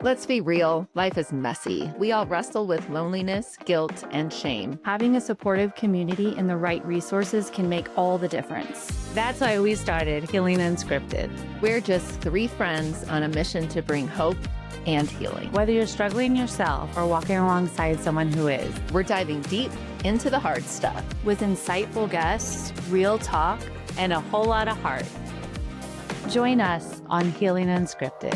Let's be real, life is messy. We all wrestle with loneliness, guilt, and shame. Having a supportive community and the right resources can make all the difference. That's why we started Healing Unscripted. We're just three friends on a mission to bring hope and healing. Whether you're struggling yourself or walking alongside someone who is, We're diving deep into the hard stuff. With insightful guests, real talk, and a whole lot of heart. Join us on Healing Unscripted.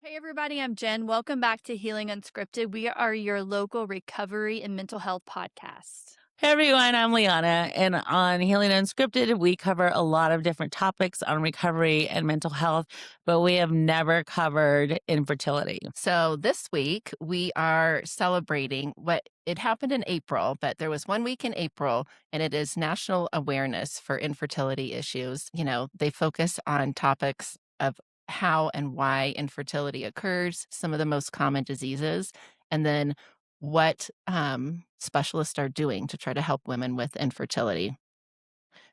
Hey everybody, I'm Jen. Welcome back to Healing Unscripted. We are your local recovery and mental health podcast. Hey everyone, I'm Liana, and on Healing Unscripted, we cover a lot of different topics on recovery and mental health, but we have never covered infertility. So this week we are celebrating what it happened in April, but there was 1 week in April, and it is National Awareness for Infertility Issues. You know, they focus on topics of how and why infertility occurs, some of the most common diseases, and then what specialists are doing to try to help women with infertility.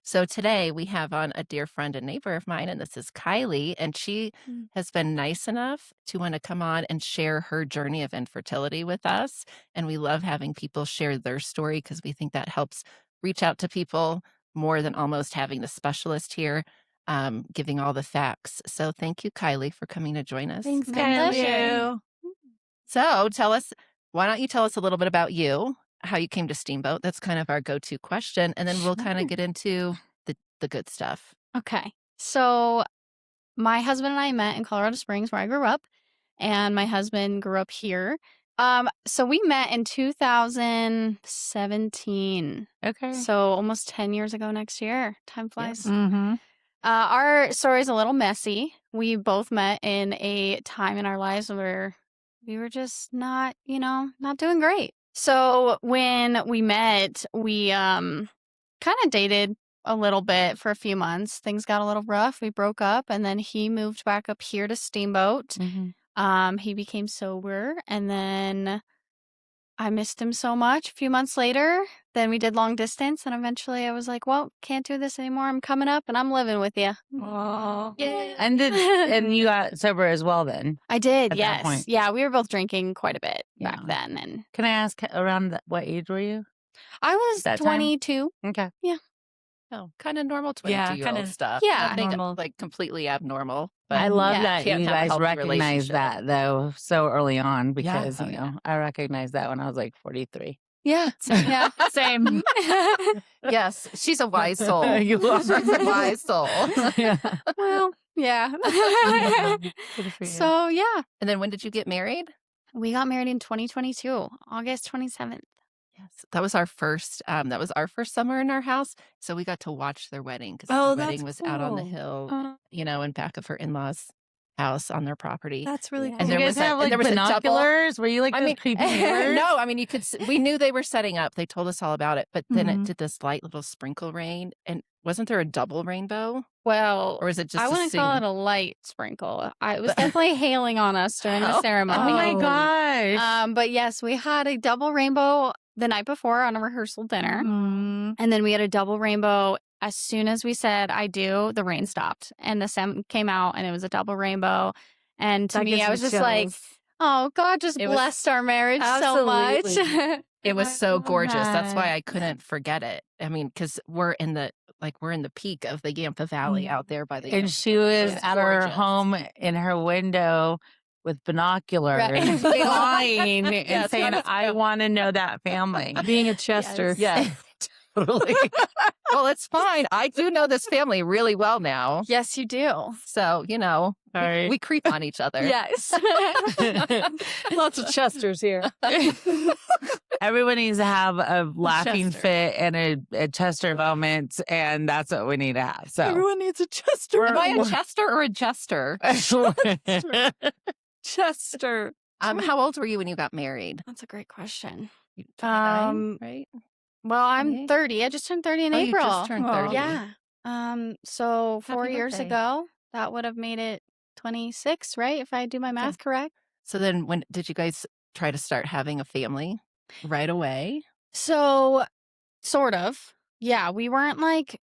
So today we have on a dear friend and neighbor of mine, and this is Kylie, and she has been nice enough to want to come on and share her journey of infertility with us. And we love having people share their story because we think that helps reach out to people more than almost having the specialist here giving all the facts. So thank you, Kylie, for coming to join us. Thanks, Kylie. So why don't you tell us a little bit about you, how you came to Steamboat? That's kind of our go-to question. And then we'll kind of get into the good stuff. Okay. So my husband and I met in Colorado Springs, where I grew up, and my husband grew up here. So we met in 2017. Okay. So almost 10 years ago next year. Time flies. Mm-hmm. Our story is a little messy. We both met in a time in our lives where we were just not doing great. So when we met, we kind of dated a little bit for a few months. Things got a little rough. We broke up, and then he moved back up here to Steamboat. Mm-hmm. He became sober, and then I missed him so much. A few months later, then we did long distance, and eventually I was like, well, can't do this anymore. I'm coming up, and I'm living with you. Oh. Yeah. And you got sober as well then? I did, At that yes. point. Yeah, we were both drinking quite a bit back Yeah. then. And Can I ask around what age were you? I was That time? 22. Okay. Oh, kind of normal Yeah, 22-year-old kinda- stuff. yeah, Nothing normal. like completely abnormal. But I love yeah, that can't you have a guys healthy recognize relationship. that though so early on because Oh, you know I recognized that when I was like 43. yeah, yeah. Same. Yes, she's a wise soul. You are. She's a wise soul. Yeah. Well, yeah. Good for you. So, yeah, And then when did you get married? we got married in 2022, August 27th. Yes, that was our first summer in our house. So we got to watch their wedding because Oh, the that's wedding was out on the cool. hill, in back of her in-laws' house on their property. That's really And Did there you was guys have and like there was a double- binoculars? Were you like those creepy neighbors? no, I mean, we knew they were setting up. They told us all about it, but then it Mhm. did this light little sprinkle rain. And wasn't there a double rainbow? Well, Or is it just I a wouldn't call it single? a light sprinkle. It was definitely hailing on us during the Oh. ceremony. Oh my Oh. gosh. But yes, we had a double rainbow the night before on a rehearsal dinner. Mm. And then we had a double rainbow. As soon as we said, I do, the rain stopped and the sun came out and it was a double rainbow. And to That me, gives I me was just like, chills. oh, God just It was- blessed our marriage so much. Absolutely. It was so love gorgeous. That's why that. I couldn't forget it. I mean, because we're in the peak of the Yampa Valley Mhm. out there by the. And she was It's at her gorgeous. home in her window with binoculars, Right. flying and Yes, saying, that was- I want to know that family. Being a Chester. Yeah, totally. Well, it's fine. I do know this family really well now. Yes, you do. So, Sorry. we creep on each other. Yes. Lots of Chesters here. Everyone needs to have a laughing Chester. fit and a Chester moment, and that's what we need to have. So Everyone needs a Chester. Am I a Chester or a Jester? Chester. How old were you when you got married? That's a great question. 29, right? Well, I'm 28? 30. I just turned 30 in Oh, April. you just turned Oh. 30. Yeah. So 4 Happy years birthday. ago, that would have made it 26, right? If I do my math correct. So then when did you guys try to start having a family? Right away? So, sort of. Yeah, we weren't like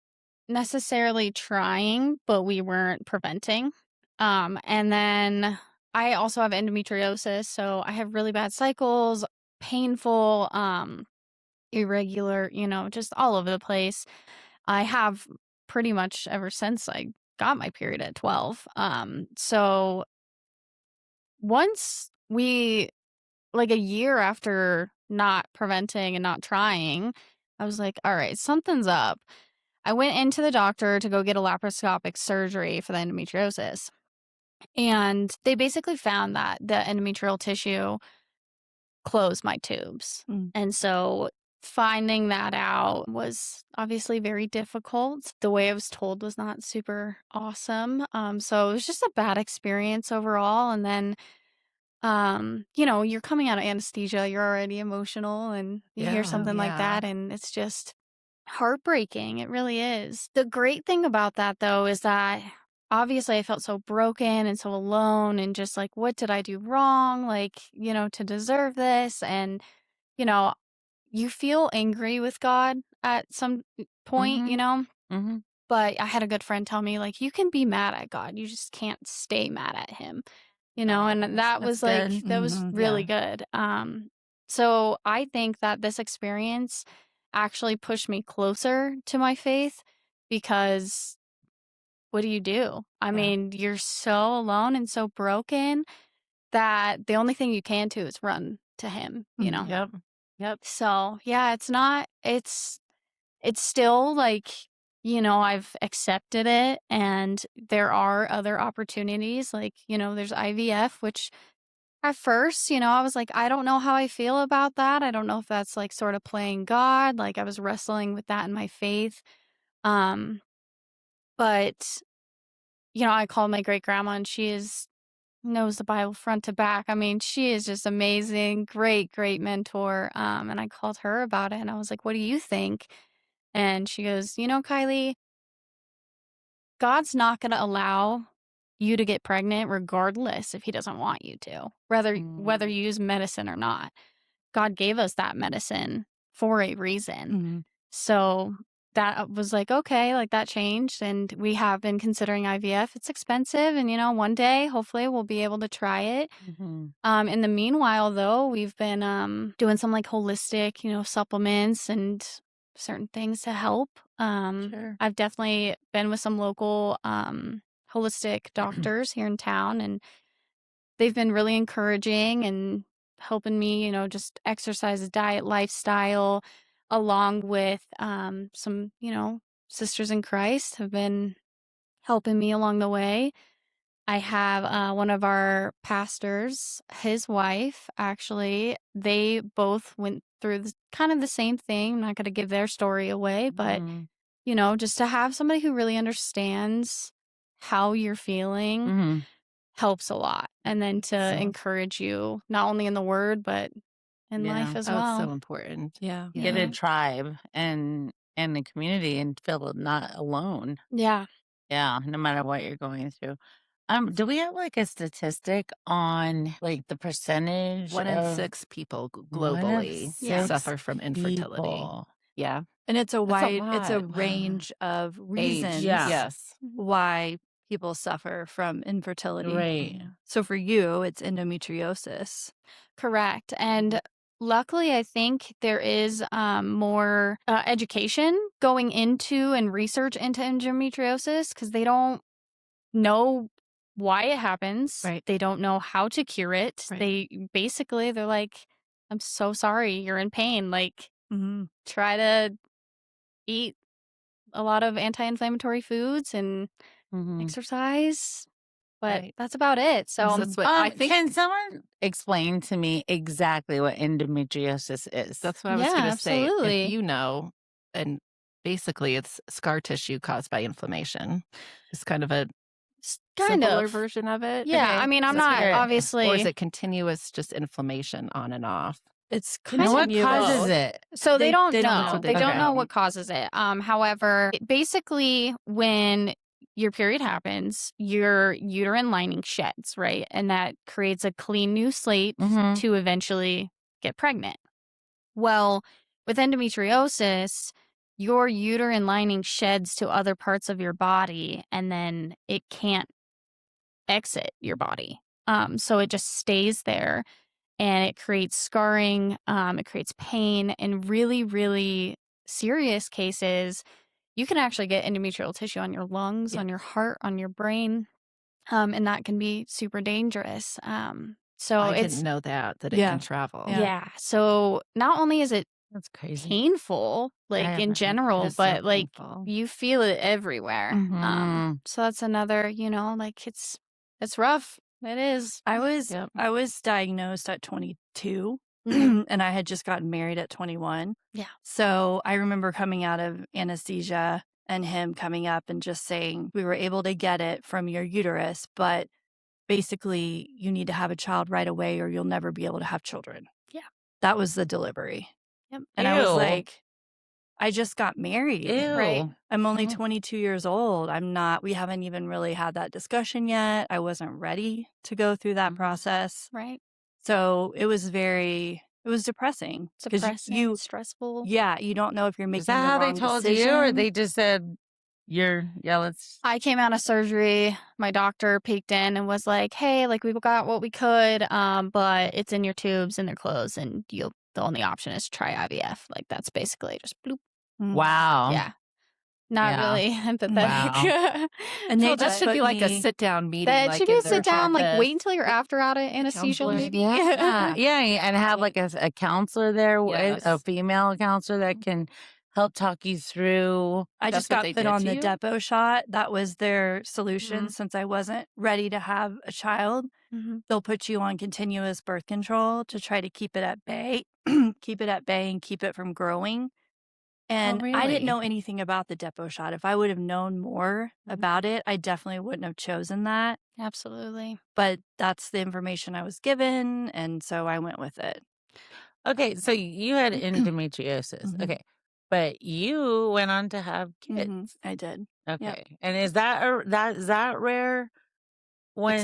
necessarily trying, but we weren't preventing. And then I also have endometriosis, so I have really bad cycles, painful, irregular, just all over the place. I have pretty much ever since I got my period at 12. So once we, like a year after not preventing and not trying, I was like, all right, something's up. I went into the doctor to go get a laparoscopic surgery for the endometriosis. And they basically found that the endometrial tissue closed my tubes. Mm. And so finding that out was obviously very difficult. The way I was told was not super awesome. So it was just a bad experience overall. And then, you're coming out of anesthesia, you're already emotional, and you hear Yeah. something like Yeah. that, and it's just heartbreaking. It really is. The great thing about that, though, is that obviously I felt so broken and so alone and just like, what did I do wrong? Like, to deserve this. And, you know, you feel angry with God at some point, Mm-hmm. but I had a good friend tell me, like, you can be mad at God. You just can't stay mad at him, and that That's was like, good. that was Mhm. really Yeah. good. So I think that this experience actually pushed me closer to my faith because what do you do? I Yeah. mean, you're so alone and so broken that the only thing you can do is run to him, Mhm. Yep. Yep. So, yeah, it's still like, I've accepted it and there are other opportunities. Like, there's IVF, which at first, I was like, I don't know how I feel about that. I don't know if that's like sort of playing God. Like I was wrestling with that in my faith. Um, but I called my great grandma and knows the Bible front to back. I mean, she is just amazing, great, great mentor. And I called her about it and I was like, what do you think? And she goes, Kylie, God's not going to allow you to get pregnant regardless if he doesn't want you to, whether you use medicine or not. God gave us that medicine for a reason. Mhm. So that was like, okay, like that changed. And we have been considering IVF. It's expensive. And, one day, hopefully, we'll be able to try it. Mm-hmm. In the meanwhile, though, we've been doing some like holistic, supplements and certain things to help. Sure. I've definitely been with some local holistic doctors here in town, and they've been really encouraging and helping me, just exercise, diet, lifestyle, along with some, sisters in Christ have been helping me along the way. I have one of our pastors, his wife, actually, they both went through kind of the same thing. I'm not going to give their story away, but, just to have somebody who really understands how you're feeling Mm-hmm. helps a lot. And then to So- encourage you, not only in the word, but in Yeah. life as Oh, it's well. so important. Yeah. Get a Yeah. tribe and a community and feel not alone. Yeah. Yeah, no matter what you're going through. Do we have like a statistic on like the percentage 1 in of 6 people one of globally Yeah. suffer from infertility. people? Yeah. And it's a That's a lot. range of Age. reasons Yeah. Yes. why people suffer from infertility. Right. So for you, it's endometriosis. Correct. And luckily, I think there is more education going into and research into endometriosis because they don't know why it happens. Right. They don't know how to cure it. Right. They're like, I'm so sorry, you're in pain. Like, Mm-hmm. try to eat a lot of anti-inflammatory foods and Mhm. exercise. But Right. that's about it. So, That's what I think. Can someone explain to me exactly what endometriosis is? That's what I was yeah, going to say. absolutely. If you know, and basically it's scar tissue caused by inflammation. It's kind of a Kind simpler of. version of it. Yeah, Okay. I mean, I'm That's not good. obviously. Or is it continuous just inflammation on and off? It's Kind and of what continuous. causes it? So they don't they don't know. know. They don't Okay. know what causes it. However, basically, when your period happens, your uterine lining sheds, right? And that creates a clean new slate Mhm. to eventually get pregnant. Well, with endometriosis, your uterine lining sheds to other parts of your body and then it can't exit your body. So it just stays there and it creates scarring, it creates pain. In really, really serious cases, you can actually get endometrial tissue on your lungs, on your heart, on your brain, and that can be super dangerous. So I it's didn't know that it Yeah. can travel. yeah. So not only is it That's crazy. painful, like I in know. general, It's so but like painful. you feel it everywhere. Mhm. So that's another, like it's rough. It is. Yep. I was diagnosed at 22 Mhm. and I had just gotten married at 21. Yeah. So I remember coming out of anesthesia and him coming up and just saying, we were able to get it from your uterus, but basically you need to have a child right away or you'll never be able to have children. Yeah. That was the delivery. Yep. And I was Ew. like, I just got married. Ew. Right. I'm only Mhm. 22 years old. We haven't even really had that discussion yet. I wasn't ready to go through that process. Right. So it was depressing. 'Cause Depressing, stressful. you don't know if you're Is making that the how they wrong told you, or decision. they just said let's. I came out of surgery. My doctor peeked in and was like, "Hey, like we got what we could, but it's in your tubes and they're closed, and the only option is to try IVF." Like that's basically just bloop. Wow. Yeah, not Yeah. really empathetic. Wow. And they So that just should be put like a me- sit-down meeting. That like should be in a their sit down. Like office. wait until you're after out of anesthesia, counselor. maybe. Yeah. Yeah. And have like a counselor there, a Yes. female counselor that can help talk you through. I That's just what got they put did on to the you? depot shot. That was their solution Mhm. since I wasn't ready to have a child. Mhm. They'll put you on continuous birth control to try to keep it at bay, keep it at bay and keep it from growing. And I didn't really? know anything about the depot shot. If I would have known more about it, I definitely wouldn't have chosen that. Absolutely. But that's the information I was given. And so I went with it. Okay. So you had endometriosis. Mhm. Okay. But you went on to have kids. Mhm. I did. Okay. And is that rare? When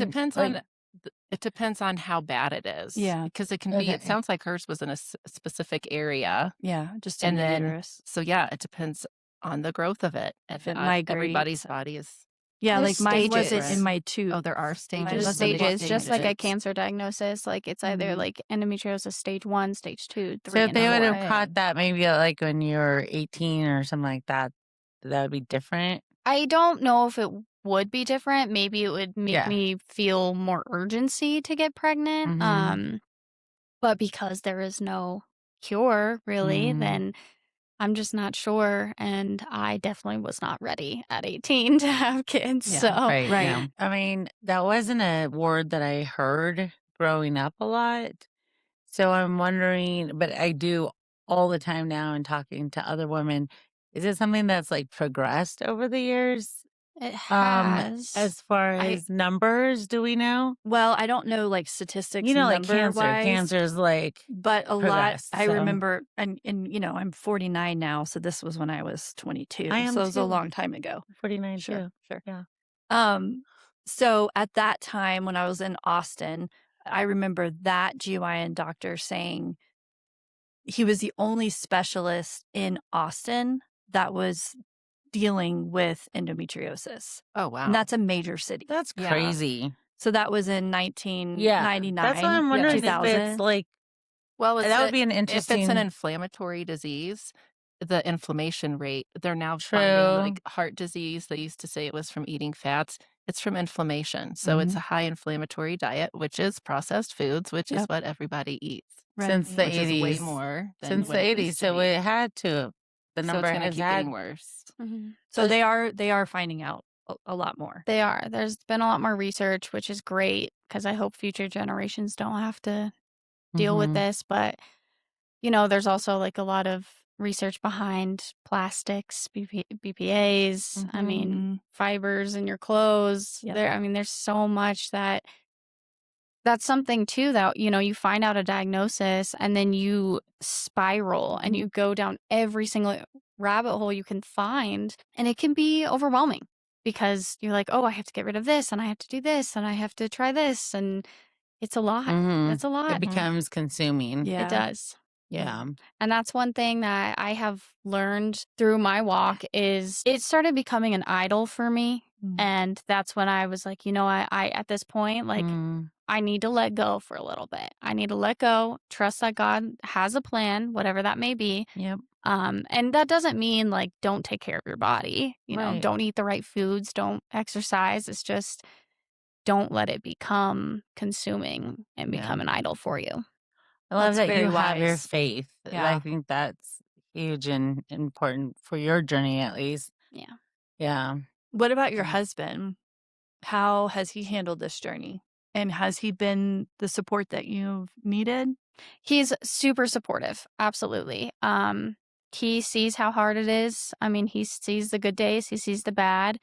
It depends on how bad it is. Yeah. Because it can be. It Okay. sounds like hers was in a specific area, Yeah. Just in and the then uterus. so yeah, it depends on the growth of it. And If it migrates. everybody's body is. Yeah, There's like mine wasn't stages. in my tube. Oh, there are stages. There's Mine wasn't in stages, just like a stages. cancer diagnosis. Like it's either Mhm. like endometriosis stage 1, stage 2, 3, So if and they would 4. have caught that maybe like when you were 18 or something like that, that would be different. I don't know if it would be different. Maybe it would make Yeah. me feel more urgency to get pregnant. Mhm. But because there is no cure really, Mhm. then I'm just not sure. And I definitely was not ready at 18 to have kids. Yeah, So Right. Right. Yeah. I mean, that wasn't a word that I heard growing up a lot. So I'm wondering, but I do all the time now and talking to other women. Is it something that's like progressed over the years? it has. As far as numbers, do we know? Well, I don't know like statistics You know, like number-wise, cancer. Cancer's like but a lot. progressed, I so. remember, and I'm 49 now, so this was when I was 22. I am so it was a too. long time ago. 49 Sure, too. sure. Yeah. So at that time when I was in Austin, I remember that GYN doctor saying he was the only specialist in Austin that was dealing with endometriosis. Oh wow. And that's a major city. That's Yeah. crazy. So that was in Yeah. 1999. That's why I'm wondering if 2000. it's like, Well, that would be an if it's interesting. an inflammatory disease, the inflammation rate, they're now True. finding like heart disease. They used to say it was from eating fats. It's from inflammation. So it's a high inflammatory diet, which is processed foods, which is Yep. what everybody eats. Since the Which is way 80s. more than Since what the it 80s. used to So be. it had to. The So number it's gonna has keep had. getting worse. Mhm. So they are finding out a lot more. They are. There's been a lot more research, which is great because I hope future generations don't have to deal with Mhm. this. But, there's also like a lot of research behind plastics, BPAs, I mean, Mhm. fibers in your clothes. Yep. There's so much that's something too that, you find out a diagnosis and then you spiral and you go down every single rabbit hole you can find. And it can be overwhelming because you're like, oh, I have to get rid of this and I have to do this and I have to try this. And it's a lot. Mhm. It's a lot. It becomes consuming. Yeah. It does. Yeah. And that's one thing that I have learned through my walk is it started becoming an idol for me. And that's when I was like, I at this point, like, I need to let go for a little bit. I need to let go, trust that God has a plan, whatever that may be. Yep. And that doesn't mean like don't take care of your body, Right. don't eat the right foods, don't exercise. It's just don't let it become consuming and Yeah. become an idol for you. I love That's that very you have your wise. faith. I Yeah. think that's huge and important for your journey, at least. Yeah. Yeah. What about your husband? How has he handled this journey? And has he been the support that you've needed? He's super supportive. Absolutely. He sees how hard it is. I mean, he sees the good days, he sees the bad.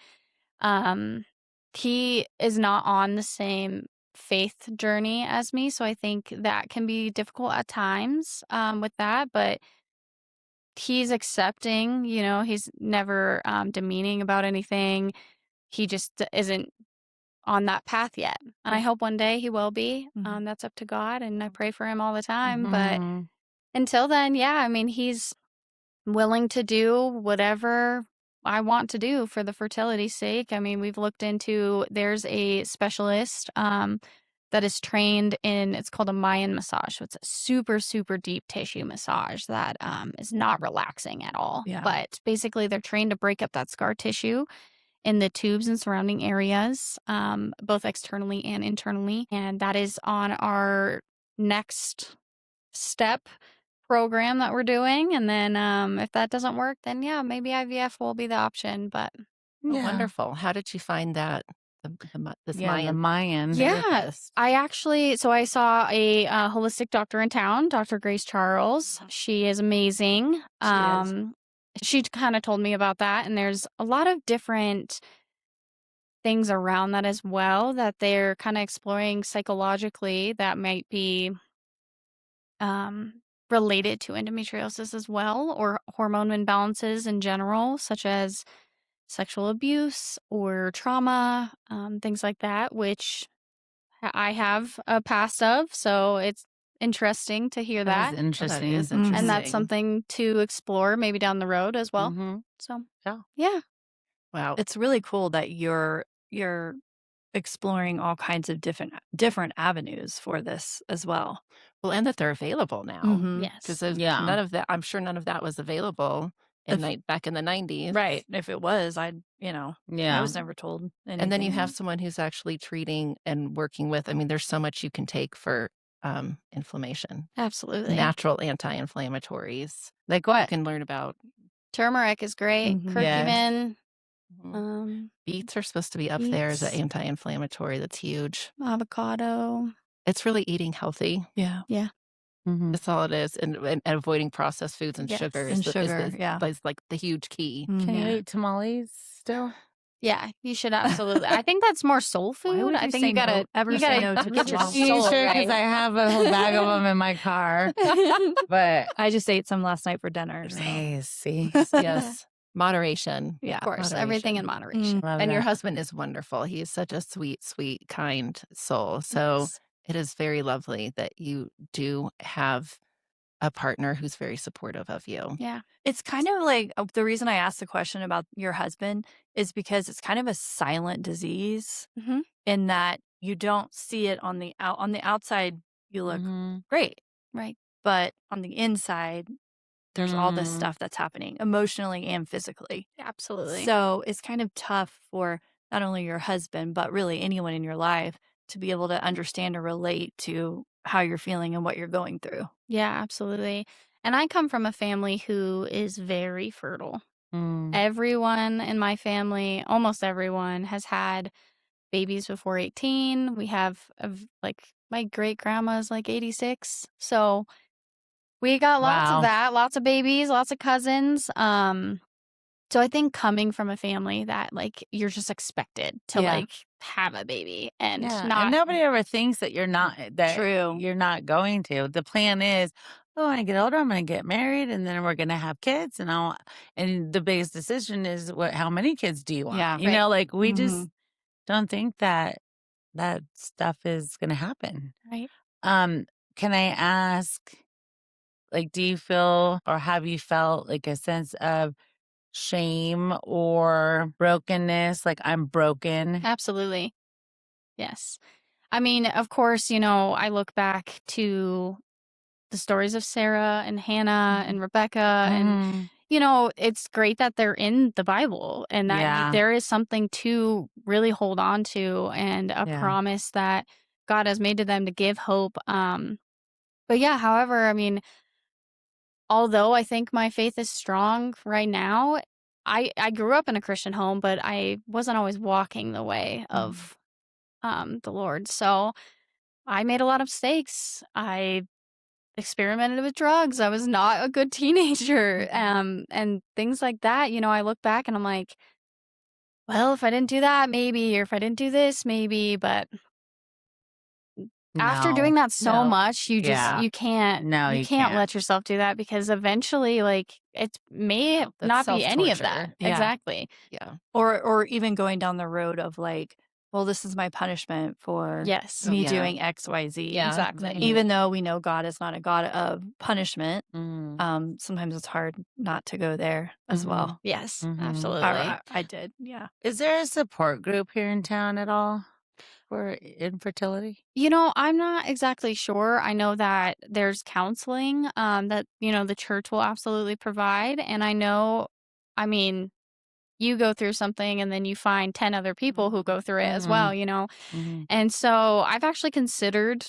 He is not on the same faith journey as me, so I think that can be difficult at times with that, but he's accepting, he's never demeaning about anything. He just isn't on that path yet. And I hope one day he will be. That's up to God, and I pray for him all the time. But until then, yeah, I mean, he's willing to do whatever I want to do for the fertility's sake. I mean, we've looked into, there's a specialist that is trained in, it's called a Mayan massage. So it's a super, super deep tissue massage that is not relaxing at all. Yeah. But basically, they're trained to break up that scar tissue in the tubes and surrounding areas, both externally and internally. And that is on our next step program that we're doing. And then if that doesn't work, then yeah, maybe IVF will be the option. But Oh, Yeah. wonderful. How did you find that? This Yeah, the Mayan Mayan. yeah, therapist? I saw a holistic doctor in town, Dr. Grace Charles. She is amazing. She is. She kind of told me about that. And there's a lot of different things around that as well that they're kind of exploring psychologically that might be related to endometriosis as well, or hormone imbalances in general, such as sexual abuse or trauma, things like that, which I have a past of. So it's interesting to hear That that. is Oh, that interesting. is Mhm. And that's interesting. something to explore maybe down the road as well. Mhm. So, Yeah. yeah. Wow. It's really cool that you're exploring all kinds of different avenues for this as well. Well, and that they're available now. Mhm. Because Yes. Yeah. none of that, I'm sure none of that was available in If- back in the 90s. Right. If it was, I Yeah. was never told anything. And then you have someone who's actually treating and working with, I mean, there's so much you can take for inflammation. Absolutely. Natural anti-inflammatories. Like You what? can learn about Turmeric is great. Mhm. Curcumin. beets are supposed to be up there as an Beets. anti-inflammatory. That's huge. Avocado. It's really eating healthy. Yeah. Mhm. That's all it is, and avoiding processed foods and Yes. sugar And sugar, is like the huge key. Can you Yeah. eat tamales still? Yeah, you should absolutely. I think that's more soul Why food. would I you think say you gotta ever say no to get your tamales? You soul sure? Because right. I have a whole bag of them in my car. But I just ate some last night for dinner. So. hey, see, Yes, moderation. Yeah. Of course, everything in moderation. love And your that. husband is wonderful. He is such a sweet, sweet, kind soul. So Yes. it is very lovely that you do have a partner who's very supportive of you. Yeah. It's kind of like the reason I asked the question about your husband is because it's kind of a silent disease Mhm. in that you don't see it on the outside. You look Mhm. great, Right. but on the inside, there's all this Mm. stuff that's happening emotionally and physically. Absolutely. So it's kind of tough for not only your husband, but really anyone in your life to be able to understand or relate to how you're feeling and what you're going through. Yeah, absolutely. And I come from a family who is very fertile. Mm. Everyone in my family, almost everyone, has had babies before 18. We have like my great grandma's like 86. So we got lots Wow. of that, lots of babies, lots of cousins. So I think coming from a family that like you're just expected to Yeah. like have a baby and Yeah, not and nobody ever thinks that you're not True. you're not going to. The plan is, oh, when I get older, I'm going to get married, and then we're going to have kids, and the biggest decision is how many kids do you want? Yeah. You know, like we just Mhm. don't think that stuff is going to happen. right. Can I ask? Like, do you feel or have you felt like a sense of shame or brokenness? Like, I'm broken? Absolutely. Yes. I mean, of course, I look back to the stories of Sarah and Hannah and Rebecca, and Mhm. it's great that they're in the Bible and that Yeah. there is something to really hold on to and a Yeah. promise that God has made to them to give hope. But yeah, however, I mean, although I think my faith is strong right now, I grew up in a Christian home, but I wasn't always walking the way of the Lord. So I made a lot of mistakes. I experimented with drugs. I was not a good teenager. And things like that. I look back and I'm like, well, if I didn't do that, maybe, or if I didn't do this, maybe. But after No. doing that so No. much, you just Yeah. you can't No, you you can't can't. let yourself do that because eventually, like, it may No, that's not be any of that. self-torture. Yeah. Exactly. Yeah. Or even going down the road of like, well, this is my punishment for Yes. Oh, me yeah. doing XYZ. Yeah. Exactly. Even though we know God is not a God of punishment, Mm. sometimes it's hard not to go there as well. Yes, Mhm. Or absolutely. I did, yeah. Is there a support group here in town at all for infertility? I'm not exactly sure. I know that there's counseling that, the church will absolutely provide. And I mean, you go through something and then you find 10 other people who go through it as well, Mhm. Mhm. And so I've actually considered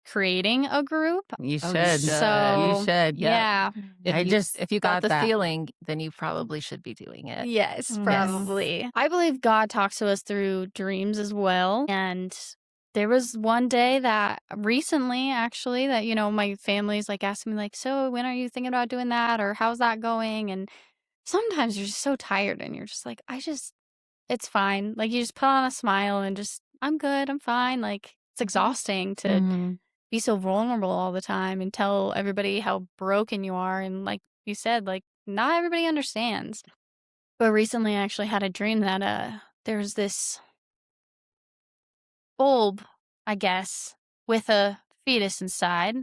creating a group. You Oh, you should. should. You So, should. Yeah. yeah. I just If you got thought the that. feeling, then you probably should be doing it. Yes, Mhm. probably. I believe God talks to us through dreams as well. And there was one day that recently, actually, that, my family's like asking me, like, so when are you thinking about doing that? Or how's that going? And sometimes you're just so tired and you're just like, it's fine. Like, you just put on a smile and just, I'm good. I'm fine. Like, it's exhausting to Mhm. be so vulnerable all the time and tell everybody how broken you are. And like you said, like, not everybody understands. But recently I actually had a dream that there's this bulb, I guess, with a fetus inside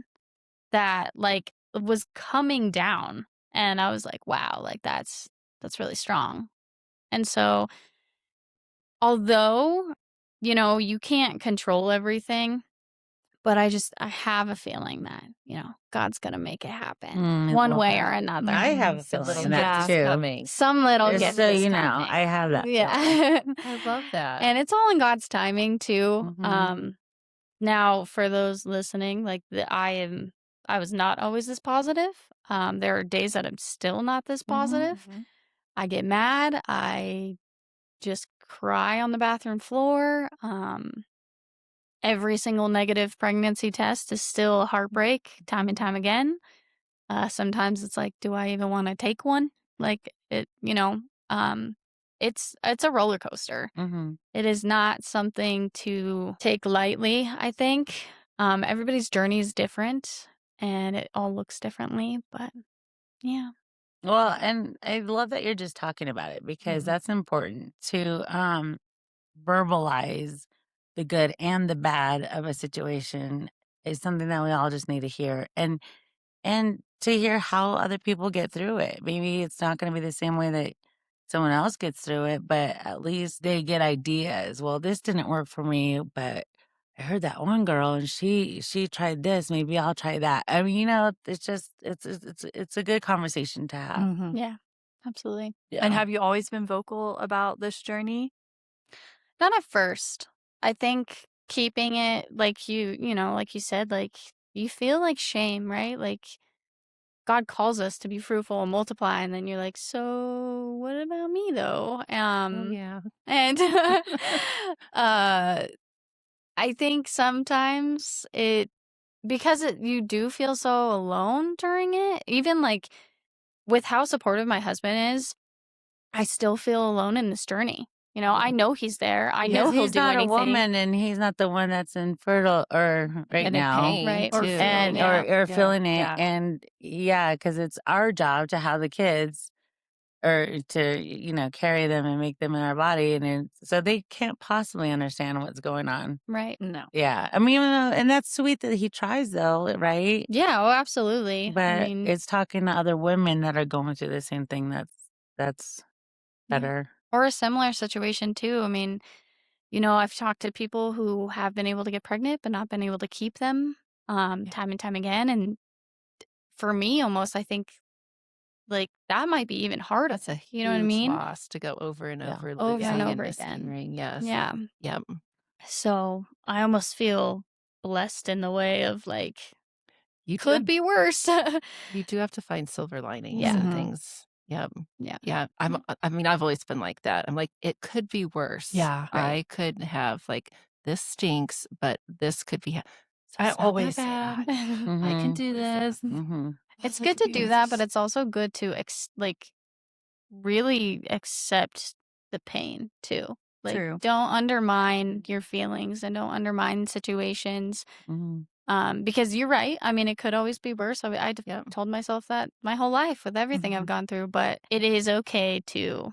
that like was coming down. And I was like, wow, like that's really strong. And so although, you can't control everything, but I have a feeling that, God's gonna make it happen one Well, way or another. I have a Some feeling little of that gift is too. coming. Some little Just gift so is you know, coming. I have that feeling. Yeah. I love that. And it's all in God's timing too. Mhm. Now for those listening, like I was not always this positive. There are days that I'm still not this positive. I get mad. I just cry on the bathroom floor. Every single negative pregnancy test is still a heartbreak time and time again. Sometimes it's like, do I even want to take one? Like um, it's a roller coaster. Mhm. It is not something to take lightly, I think. Everybody's journey is different and it all looks differently, but yeah. Well, and I love that you're just talking about it because that's important to verbalize the good and the bad of a situation is something that we all just need to hear. And to hear how other people get through it. Maybe it's not going to be the same way that someone else gets through it, but at least they get ideas. Well, this didn't work for me, but I heard that one girl and she tried this. Maybe I'll try that. I mean, it's just it's a good conversation to have. Yeah. Absolutely. Yeah. And have you always been vocal about this journey? Not at first. I think keeping it like like you said, like you feel like shame, right? Like God calls us to be fruitful and multiply, and then you're like, so what about me though? Oh, yeah. And I think sometimes you do feel so alone during it, even like with how supportive my husband is, I still feel alone in this journey. I know he's there. I know Because he'll he's do not a anything. woman and he's not the one that's infertile or right And in now. pain, Right, or too. feeling And or Yeah. feeling it. Yeah. And yeah, because it's our job to have the kids or to carry them and make them in our body, and so they can't possibly understand what's going on. Right. No. Yeah, I mean, and that's sweet that he tries, though, right? Yeah, oh, absolutely. I But mean, it's talking to other women that are going through the same thing that's yeah. better. Or a similar situation too. I mean, I've talked to people who have been able to get pregnant but not been able to keep them Yeah. time and time again. And for me, almost, I think like that might be even harder. That's a You know what I huge mean? loss to go over and Yeah. over Over and losing and over again. miscarrying. Yes. Yeah. Yep. So I almost feel blessed in the way of like, You do could have, be worse. you do have to find silver linings Yeah. and Mhm. things. Yep. Yeah. Yeah. I mean, I've always been like that. I'm like, it could be worse. Yeah. Right. I could have like this stinks, but this could be. So I it's not that always say bad. that. I can Mhm. do this. Mhm. It's Let's good to be do that, but honest. it's also good to really accept the pain too. Like, True. don't undermine your feelings and don't undermine situations. Mhm. Because you're right. I mean, it could always be worse. I've Yep. told myself that my whole life with everything I've Mhm. gone through, but it is okay to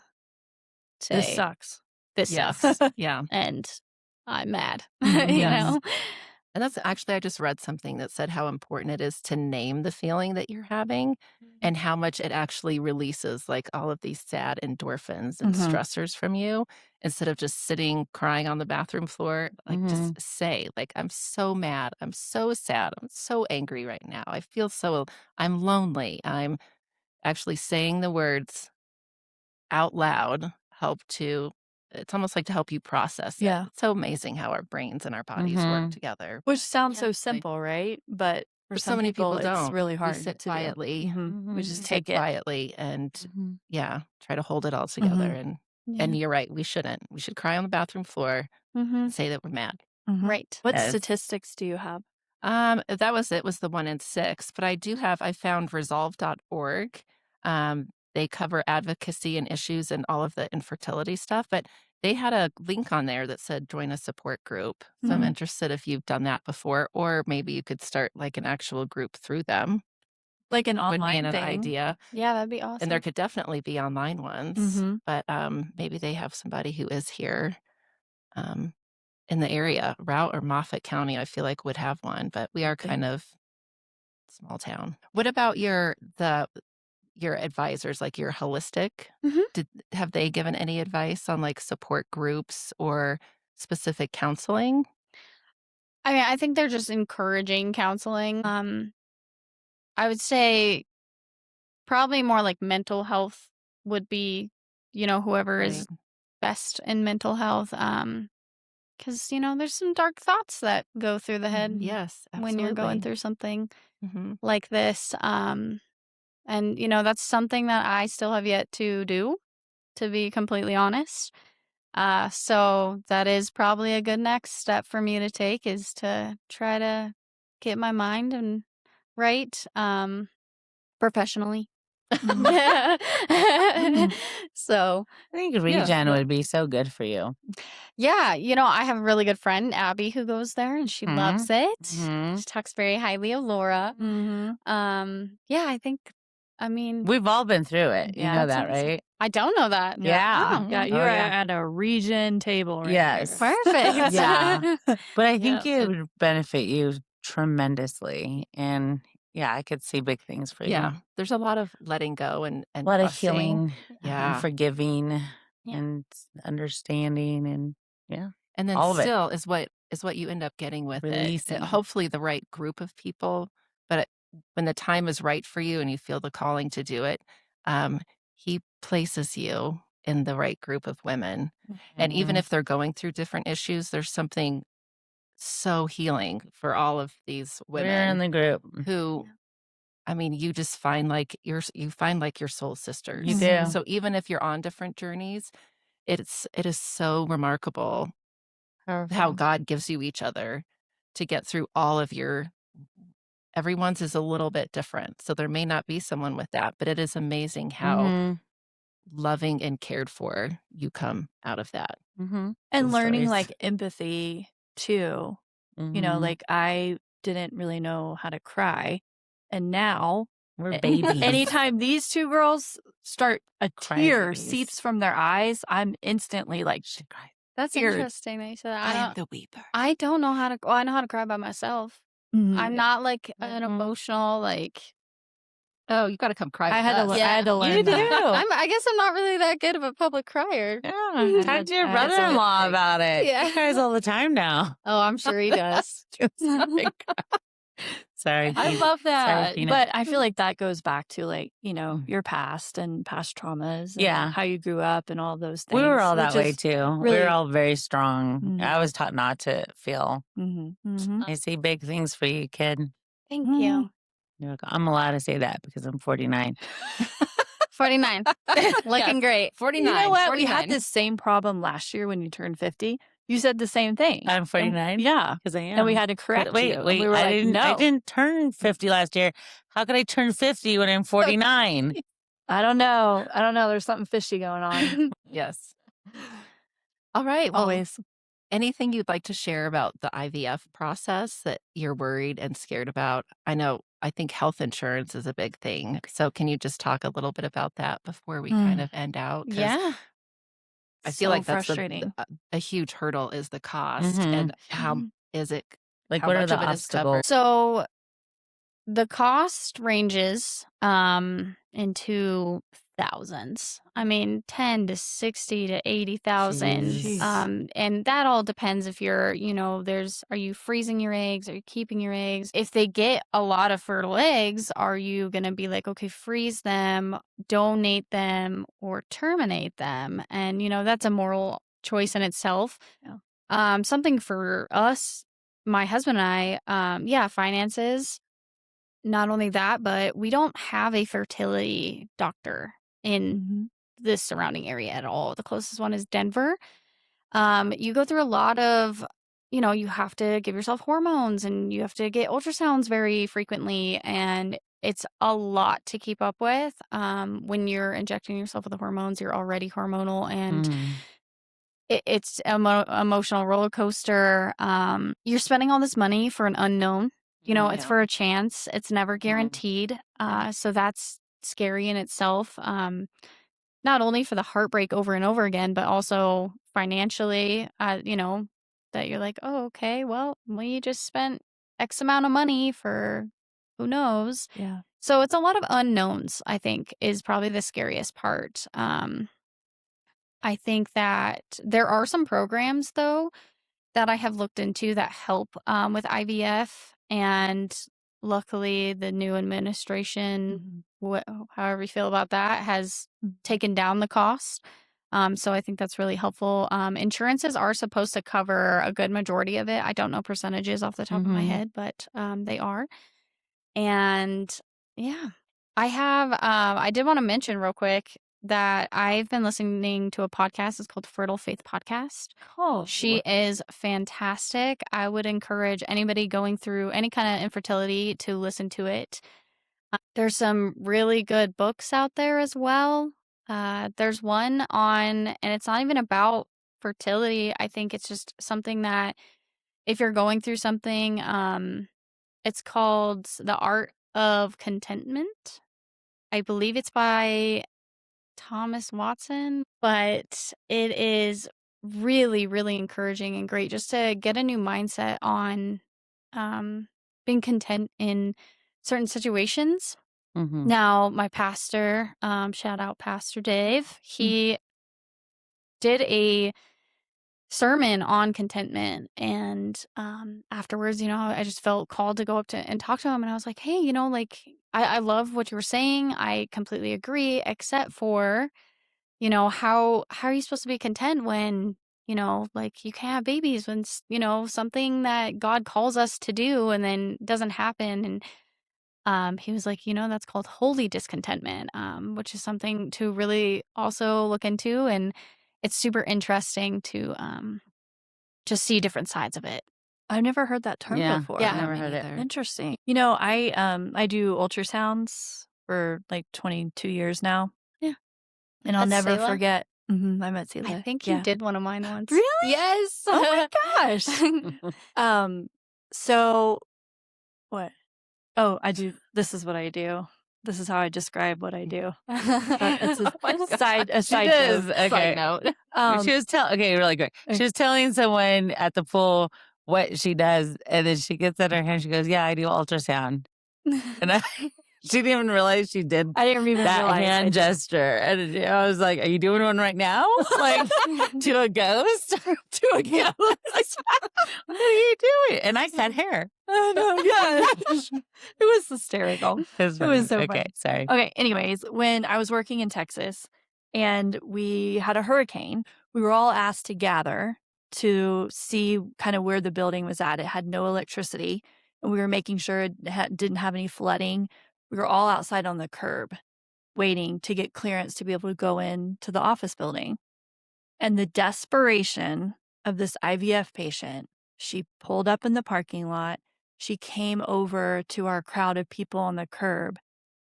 This say, sucks. this Yes. sucks. Yeah. And I'm mad. Mhm. you Yes. know? And that's actually, I just read something that said how important it is to name the feeling that you're having and how much it actually releases like all of these sad endorphins and Mhm. stressors from you instead of just sitting crying on the bathroom floor. Like, just Mhm. say, like, I'm so mad. I'm so sad. I'm so angry right now. I'm lonely. I'm actually saying the words out loud it's almost like to help you process it. Yeah. It's so amazing how our brains and our bodies work Mhm. together. Which sounds so Yeah. simple, right? But for But so some many people, people it's don't. really We hard sit to do. quietly. We Mhm. just Sit take it. quietly and, Mhm. yeah, try to hold it all together, Mhm. Yeah. and you're right, we shouldn't. We should cry on the bathroom floor Mm-hmm. and say that we're mad. Mhm. Right. What Yes. statistics do you have? That was it, was the 1 in 6, but I found resolve.org. They cover advocacy and issues and all of the infertility stuff, but they had a link on there that said, "Join a support group." So I'm Mhm. interested if you've done that before, or maybe you could start, like, an actual group through them. Like an Would be an online thing? idea, Yeah, that'd be and there awesome. could definitely be online ones, Mhm. but, maybe they have somebody who is here, um, in the area. Routt or Moffat County, I feel like, would have one, but we are kind of small town. What about your advisors, like your holistic? Mhm. Have they given any advice on, like, support groups or specific counseling? I mean, I think they're just encouraging counseling. I would say probably more like mental health would be, whoever Right. is best in mental health. Because, there's some dark thoughts that go through the head Mhm. Yes, when you're going absolutely. through something Mhm. like this. And, that's something that I still have yet to do, to be completely honest. So that is probably a good next step for me to take is to try to get my mind and right, professionally. Mhm. Mhm. So, I think Yeah, regen but would be so good for you. yeah, I have a really good friend, Abby, who goes there and she loves Mhm. it. Mhm. She talks very highly of Laura. Mhm. Yeah, I mean, We've all been through it. You Yeah. know that's that, awesome. right? I don't know that. Yeah. Yeah. Oh, Yeah, you Oh, are yeah. at a regen table right here. Yes. perfect. Yeah. But I Yeah. think it would benefit you tremendously, and, yeah, I could see big things for you. yeah, there's a lot of letting go A and lot of trusting. healing and Yeah, forgiving Yeah. and understanding and yeah, and then all of it. still is what you end up getting with it. Releasing. Hopefully the right group of people, but when the time is right for you and you feel the calling to do it, um, he places you in the right group of women. And even Mhm. if they're going through different issues, there's something so healing for all of these We're in women the group. who, Yeah. I mean, you just find like you find like your soul You sisters. Mhm. do. So even if you're on different journeys, it is so remarkable how Powerful. God gives you each other to get through all of your everyone's is a little bit different. So there may not be someone with that, but it is amazing how Mhm. loving and cared for you come out of that. Mhm. And Those learning, stories. like, empathy too. Mhm. Like, I didn't really know how to cry, and now We're babies. Anytime these two girls start, a tear Crybabies. seeps from their eyes, I'm instantly like, She cried. That's Tears. interesting that you said that. I am the weeper. I don't know how to. Well, I know how to cry by myself. Mhm. I'm not like an Mhm. emotional like. Oh, you got to come cry I with had to us. learn. I had to Yeah. learn You that. do. I guess I'm not really that good of a public crier. Yeah. I Talk had- to your I had to brother-in-law learn. about it. Yeah. He cries all the time now. Oh, I'm sure he does. Sorry. I Pete. love Sorry, that, Peanut. but I feel like that goes back to like Mm. your past and past traumas, and Yeah. how you grew up and all those things. We were all that which way is too. We really- were all very strong. Mhm. I was taught not to feel. Mhm. I see big things for you, kid. Thank Mhm. you. You're like, I'm allowed to say that because I'm 49. 49. Looking great. 49. You know what? We 49. had this same problem last year when you turned 50. You said the same thing. I'm 49? Yeah. Because I am. And we had to correct Wait, you. wait. And we were I like, didn't. no. I didn't turn 50 last year. How could I turn 50 when I'm 49? I don't know. There's something fishy going on. Yes. All right. Well, Always. anything you'd like to share about the IVF process that you're worried and scared about? I think health insurance is a big thing. So can you just talk a little bit about that before we kind of end out? 'Cause Yeah. I feel So like that's frustrating. a huge hurdle is the cost Mhm. and how is it Like, how what are much the of it is covered? obstacles? So the cost ranges into thousands. I mean, 10 to 60 to 80,000. Jeez. And that all depends if you're, are you freezing your eggs? Are you keeping your eggs? If they get a lot of fertile eggs, are you going to be like, okay, freeze them, donate them, or terminate them? And, that's a moral choice in itself. Yeah. Something for us, my husband and I, finances. Not only that, but we don't have a fertility doctor in Mhm. this surrounding area at all. The closest one is Denver. You go through a lot of, you have to give yourself hormones and you have to get ultrasounds very frequently. And it's a lot to keep up with. When you're injecting yourself with the hormones, you're already hormonal and Mhm. it's emotional roller coaster. You're spending all this money for an unknown. It's Yeah. for a chance. It's never guaranteed. So that's scary in itself. Not only for the heartbreak over and over again, but also financially, that you're like, oh, okay, well, we just spent X amount of money for who knows. Yeah. So it's a lot of unknowns, I think, is probably the scariest part. I think that there are some programs, though, that I have looked into that help with IVF. And luckily, the new administration, however you feel about that, has taken down the cost. So I think that's really helpful. Insurances are supposed to cover a good majority of it. I don't know percentages off the top of my Mhm. head, but they are. And yeah, I did want to mention real quick that I've been listening to a podcast. It's called Fertile Faith Podcast. Oh, She is fantastic. I would encourage anybody going through any kind of infertility to listen to it. There's some really good books out there as well. There's one on, and it's not even about fertility. I think it's just something that if you're going through something, it's called The Art of Contentment. I believe it's by Thomas Watson, but it is really, really encouraging and great just to get a new mindset on being content in certain situations. Mhm. Now, my pastor, shout out Pastor Dave, he did a sermon on contentment. And afterwards, I just felt called to go up to and talk to him. And I was like, hey, I love what you were saying. I completely agree, except for, how are you supposed to be content when, you can't have babies when, something that God calls us to do and then doesn't happen. And he was like, that's called holy discontentment, which is something to really also look into. And it's super interesting to just see different sides of it. I've never heard that term Yeah. before. Yeah. Yeah, never me heard it. neither. Interesting. I do ultrasounds for like 22 years now. Yeah. And I'll At never Selah? forget. I met Selah. I think yeah. you did one of mine once. Really? Yes. Oh my gosh. So what? Oh, I do. This is what I do. This is how I describe what I do. But it's Oh my a God. side She does. note. Side Okay. note. She was okay, really quick. She was telling someone at the pool what she does, and then she gets at her hand. She goes, "Yeah, I do ultrasound," and she didn't even realize she did I didn't even that realize I hand did. gesture. And I was like, "Are you doing one right now? Like to a ghost? To a ghost? What are you doing?" And I cut hair. I know, yeah. It was hysterical. It was so okay. funny. Sorry. Okay, anyways, when I was working in Texas and we had a hurricane, we were all asked to gather to see kind of where the building was at. It had no electricity, and we were making sure it didn't have any flooding. We were all outside on the curb waiting to get clearance to be able to go in to the office building. And the desperation of this IVF patient, she pulled up in the parking lot. She came over to our crowd of people on the curb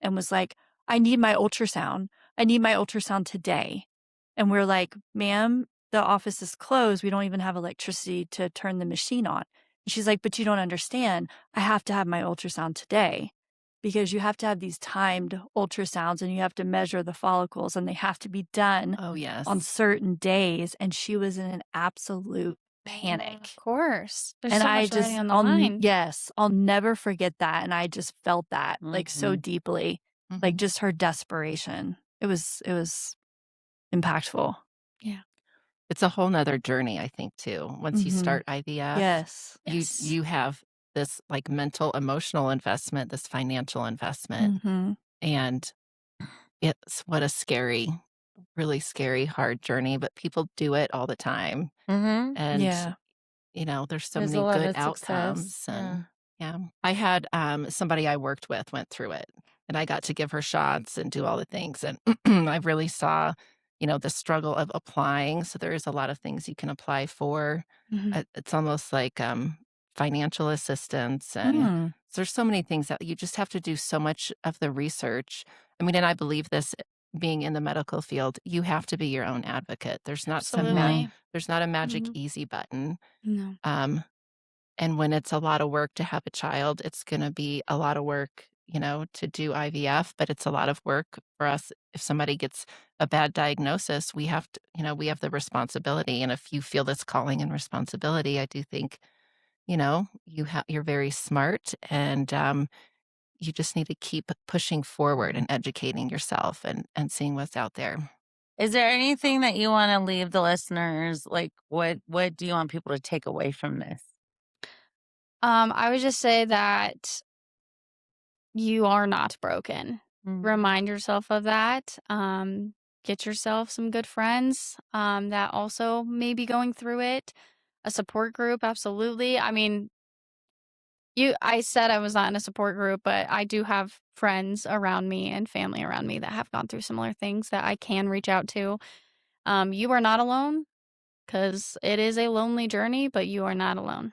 and was like, "I need my ultrasound. I need my ultrasound today." And we're like, "Ma'am, the office is closed. We don't even have electricity to turn the machine on." And she's like, "But you don't understand. I have to have my ultrasound today." Because you have to have these timed ultrasounds and you have to measure the follicles and they have to be done Oh, yes. on certain days. And she was in an absolute panic. Of course. There's And so I much just, riding on the line. yes, I'll never forget that. And I just felt that like so Mhm. deeply, Mhm. like just her desperation. It was impactful. It's a whole nother journey, I think, too. Once you Mhm. start IVF, Yes. you have this like mental, emotional investment, this financial investment, Mm-hmm. and it's what a scary, really scary, hard journey. But people do it all the time, Mm-hmm. and Yeah. there's so There's a many lot good of success. outcomes. And yeah, I had somebody I worked with went through it, and I got to give her shots and do all the things, and I really saw, the struggle of applying. So there is a lot of things you can apply for. Mhm. It's almost like financial assistance, and Mm. so there's so many things that you just have to do so much of the research. I mean, and I believe this being in the medical field, you have to be your own advocate. There's not Absolutely. there's not a magic Mhm. easy button. No. And when it's a lot of work to have a child, it's going to be a lot of work, to do IVF, but it's a lot of work for us. If somebody gets a bad diagnosis, we have to, we have the responsibility. And if you feel this calling and responsibility, I do think, you're very smart, and you just need to keep pushing forward and educating yourself, and seeing what's out there. Is there anything that you want to leave the listeners? Like, what do you want people to take away from this? I would just say that you are not broken. Mm. Remind yourself of that. Get yourself some good friends that also may be going through it. A support group, absolutely. I mean, I said I was not in a support group, but I do have friends around me and family around me that have gone through similar things that I can reach out to. You are not alone, because it is a lonely journey, but you are not alone.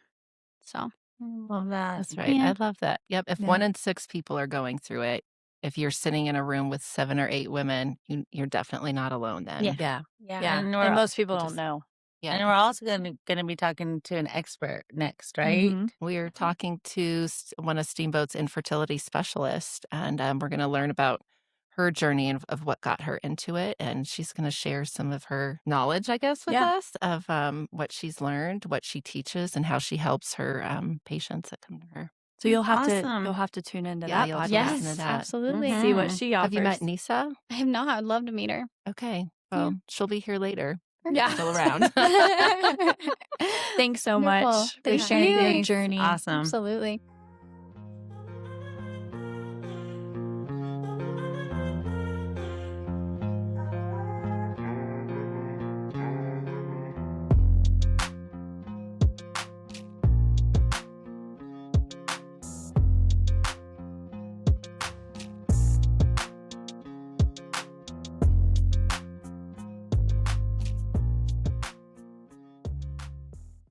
So, Love that. That's right. yeah. I love that. Yep. If Yeah. 1 in 6 people are going through it, if you're sitting in a room with 7 or 8 women, you're definitely not alone then. Yeah. Yeah. Yeah. And we're, most people just- don't know. and Yeah. we're also gonna be talking to an expert next, right? Mhm. We're talking to one of Steamboat's infertility specialists, and we're going to learn about her journey of what got her into it. And she's going to share some of her knowledge, I guess, with Yeah. us of what she's learned, what she teaches, and how she helps her patients that come to her. So you'll have Awesome. to tune into Yeah, that you'll have to podcast. listen to Yes, that. absolutely. Mhm. See what she offers. Have you met Nisa? I have not. I'd love to meet her. Okay. Well, she'll be here later. Yeah. Still around. Thanks so Wonderful. much for Thank sharing your you. journey. Awesome. Absolutely.